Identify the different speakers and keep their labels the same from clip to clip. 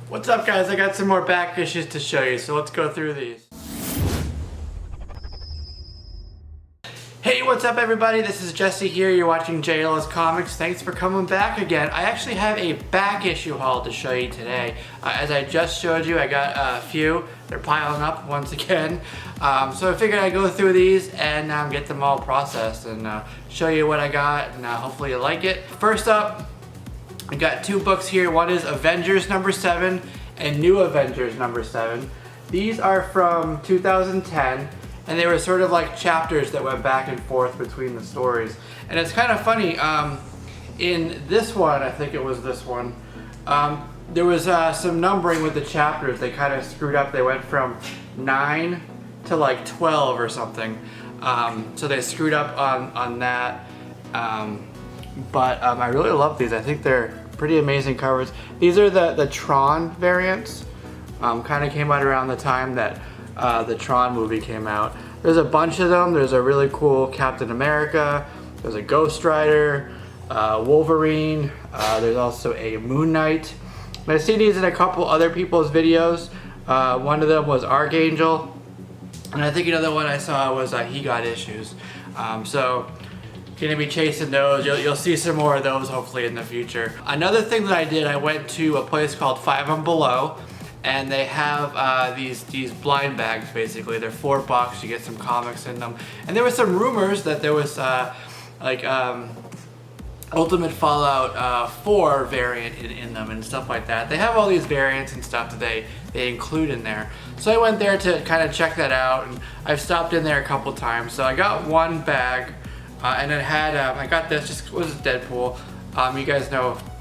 Speaker 1: What's up guys, I got some more back issues to show you, so let's go through these. Hey, what's up everybody? This is Jesse here. You're watching JLSComics. Thanks for coming back again. I actually have a back issue haul to show you today. As I just showed you, I got a few. They're piling up once again. So I figured I'd go through these and get them all processed and show you what I got, and hopefully you like it. First up, I got two books here. One is Avengers number 7 and New Avengers number 7. These are from 2010. And they were sort of like chapters that went back and forth between the stories. And it's kind of funny, in this one, I think it was this one, there was some numbering with the chapters. They kind of screwed up. They went from 9 to like 12 or something. So they screwed up on that. But I really love these. I think they're pretty amazing covers. These are the Tron variants. Kind of came out around the time that the Tron movie came out. There's a bunch of them. There's a really cool Captain America. There's a Ghost Rider, Wolverine. There's also a Moon Knight. And I've seen these in a couple other people's videos. One of them was Archangel. And I think another one I saw was He Got Issues. So gonna be chasing those. You'll see some more of those hopefully in the future. Another thing that I did, I went to a place called 5 and Below. And they have these blind bags basically. They're $4. You get some comics in them. And there was some rumors that there was Ultimate Fallout 4 variant in them and stuff like that. They have all these variants and stuff that they include in there. So I went there to kind of check that out, and I've stopped in there a couple times. So I got one bag, and it had I got this. Just was Deadpool. You guys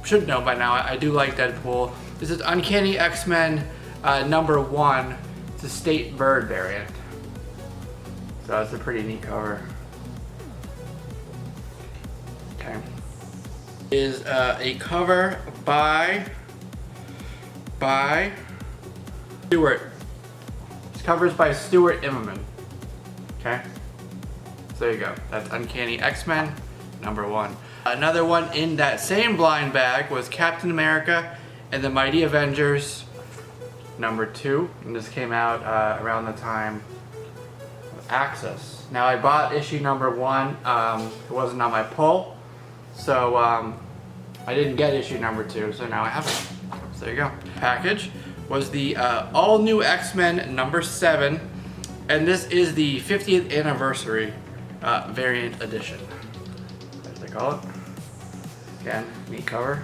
Speaker 1: should know by now. I do like Deadpool. This is Uncanny X-Men number 1. It's a State Bird variant. So it's a pretty neat cover. Okay. Is a cover by Stuart. This cover's by Stuart Immonen. Okay. So there you go. That's Uncanny X-Men number 1. Another one in that same blind bag was Captain America and the Mighty Avengers number 2, and this came out around the time of Access. Now I bought issue number 1. It wasn't on my pull, so I didn't get issue number 2, so now I have it. So there you go. Package was the all new X-Men number 7, and this is the 50th anniversary variant edition, as they call it. Again, neat cover.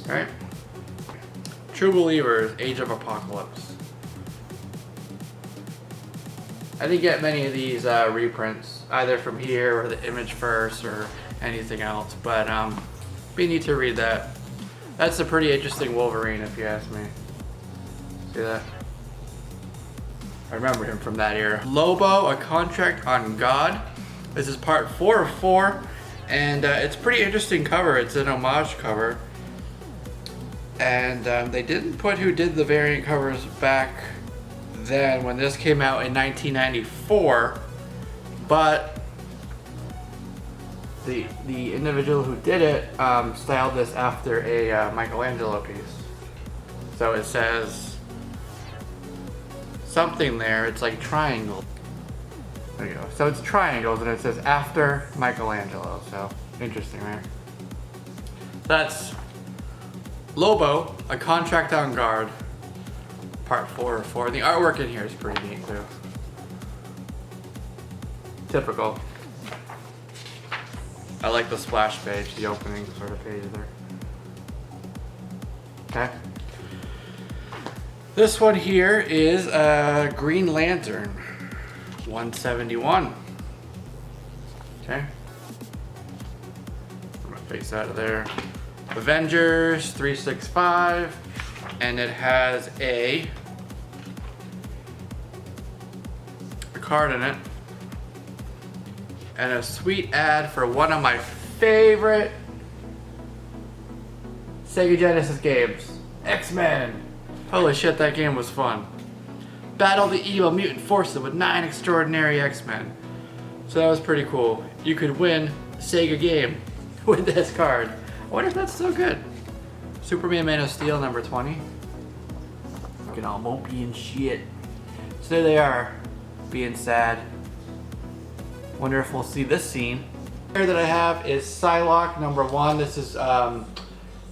Speaker 1: Alright. True Believers, Age of Apocalypse. I didn't get many of these reprints, either from here or the Image First or anything else, but be neat to read that. That's a pretty interesting Wolverine if you ask me. See that? I remember him from that era. Lobo, A Contract on God. This is part 4 of 4, and it's a pretty interesting cover. It's an homage cover. And they didn't put who did the variant covers back then when this came out in 1994, but the individual who did it styled this after a Michelangelo piece. So it says something there. It's like triangle. There you go. So it's triangles, and it says after Michelangelo. So interesting, right? That's Lobo, A Contract on Guard, part 4 of 4. The artwork in here is pretty neat too. Typical. I like the splash page, the opening sort of page there. Okay. This one here is Green Lantern 171. Okay. Put my face out of there. Avengers 365, and it has a card in it and a sweet ad for one of my favorite Sega Genesis games, X-Men. Holy shit, that game was fun. Battle the evil mutant forces with 9 extraordinary X-Men. So that was pretty cool. You could win a Sega game with this card. I wonder if that's still good. Superman Man of Steel number 20. Looking all mopey and shit. So there they are, being sad. Wonder if we'll see this scene. Here that I have is Psylocke number 1. This is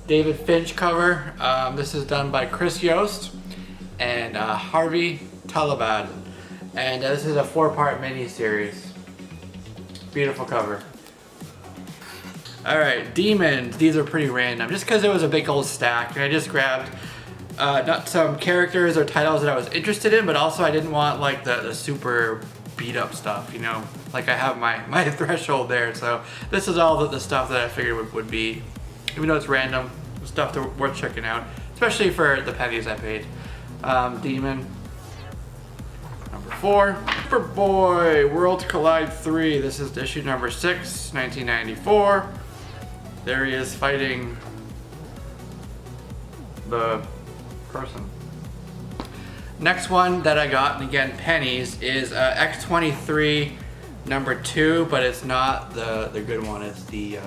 Speaker 1: David Finch cover. This is done by Chris Yost and Harvey Talabad. And this is a 4-part mini-series. Beautiful cover. Alright, Demons. These are pretty random. Just because it was a big old stack. And I just grabbed not some characters or titles that I was interested in, but also I didn't want like the super beat up stuff, you know? Like I have my threshold there. So this is all the stuff that I figured would be, even though it's random, stuff that worth checking out. Especially for the pennies I paid. Demon. Number 4. Superboy, Worlds Collide 3. This is issue number 6, 1994. There he is fighting the person. Next one that I got, and again pennies, is X-23 number 2, but it's not the good one. It's the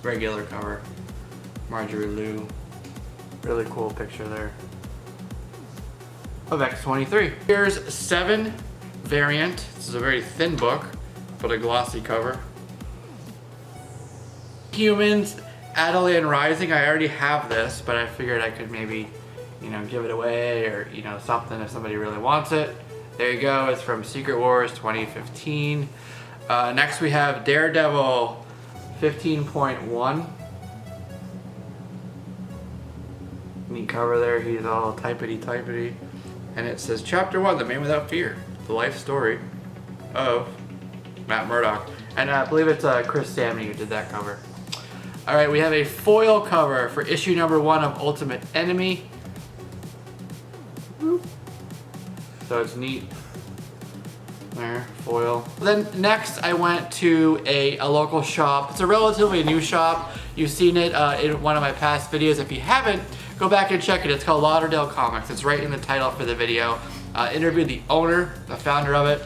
Speaker 1: regular cover. Marjorie Liu. Really cool picture there of X-23. Here's 7 variant. This is a very thin book, but a glossy cover. Humans, Attilan Rising. I already have this, but I figured I could maybe, you know, give it away or, you know, something if somebody really wants it. There you go. It's from Secret Wars 2015. Next we have Daredevil 15.1. Neat cover there. He's all typity. And it says Chapter 1, The Man Without Fear. The life story of Matt Murdock. And I believe it's Chris Samney who did that cover. Alright, we have a foil cover for issue number 1 of Ultimate Enemy. So it's neat. There, foil. Then next I went to a local shop. It's a relatively new shop. You've seen it in one of my past videos. If you haven't, go back and check it. It's called Lauderdale Comics. It's right in the title for the video. Interviewed the owner, the founder of it,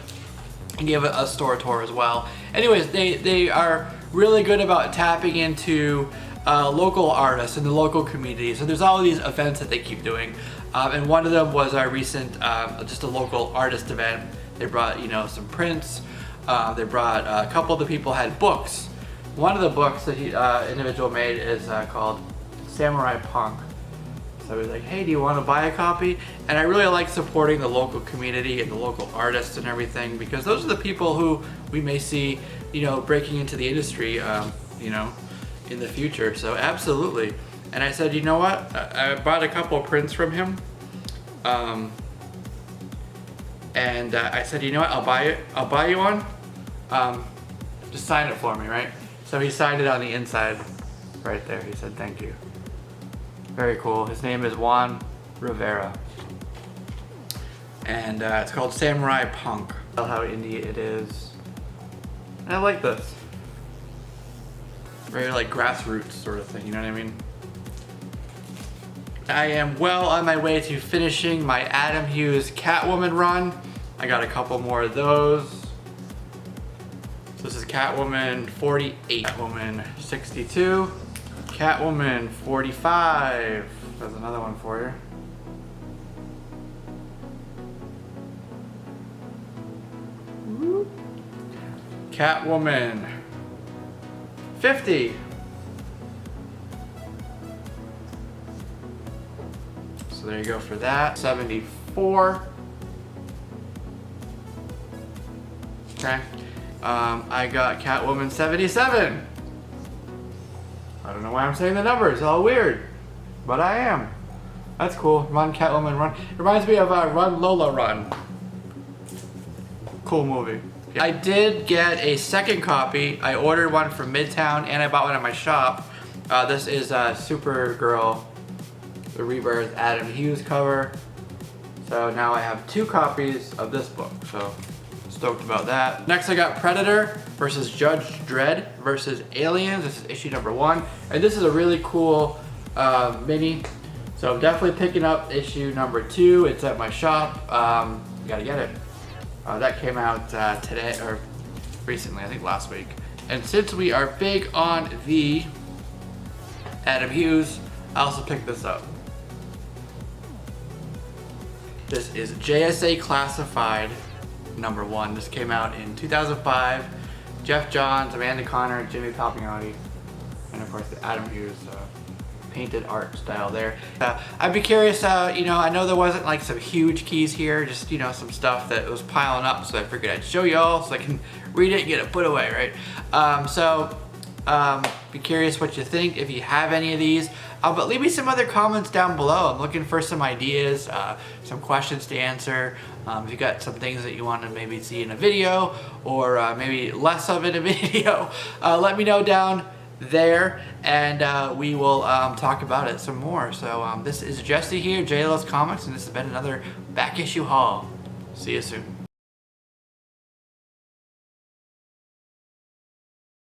Speaker 1: and gave it a store tour as well. Anyways, they are really good about tapping into local artists and the local community. So there's all these events that they keep doing. And one of them was our recent, just a local artist event. They brought, you know, some prints. They brought a couple of the people had books. One of the books that individual made is called Samurai Punk. So I was like, hey, do you want to buy a copy? And I really like supporting the local community and the local artists and everything, because those are the people who we may see, you know, breaking into the industry, you know, in the future. So absolutely. And I said, you know what? I bought a couple of prints from him. And I said, you know what? I'll buy it. I'll buy you one. Just sign it for me, right? So he signed it on the inside right there. He said, thank you. Very cool. His name is Juan Rivera. And it's called Samurai Punk. I love how indie it is. And I like this. Very like grassroots sort of thing, you know what I mean? I am well on my way to finishing my Adam Hughes Catwoman run. I got a couple more of those. So this is Catwoman 48, Catwoman 62, Catwoman 45. There's another one for you. Catwoman 50. So there you go for that. 74. Okay. I got Catwoman 77. I don't know why I'm saying the numbers, all weird. But I am. That's cool. Run Catwoman Run. It reminds me of Run Lola Run. Cool movie. I did get a second copy. I ordered one from Midtown and I bought one at my shop. This is Supergirl, the Rebirth Adam Hughes cover. So now I have 2 copies of this book. So stoked about that. Next I got Predator versus Judge Dredd versus Aliens. This is issue number 1. And this is a really cool mini. So I'm definitely picking up issue number 2. It's at my shop. You gotta get it. That came out today, or recently, I think last week. And since we are big on the Adam Hughes, I also picked this up. This is JSA Classified #1. This came out in 2005. Jeff Johns, Amanda Connor, Jimmy Palmiotti, and of course the Adam Hughes painted art style there. I'd be curious, you know, I know there wasn't like some huge keys here, just, you know, some stuff that was piling up, so I figured I'd show y'all so I can read it and get it put away, right? Be curious what you think, if you have any of these. But leave me some other comments down below. I'm looking for some ideas, some questions to answer. If you got some things that you want to maybe see in a video, or maybe less of it in a video, let me know down there, and we will talk about it some more. So this is Jesse here, JLSComics, and this has been another back issue haul. See you soon.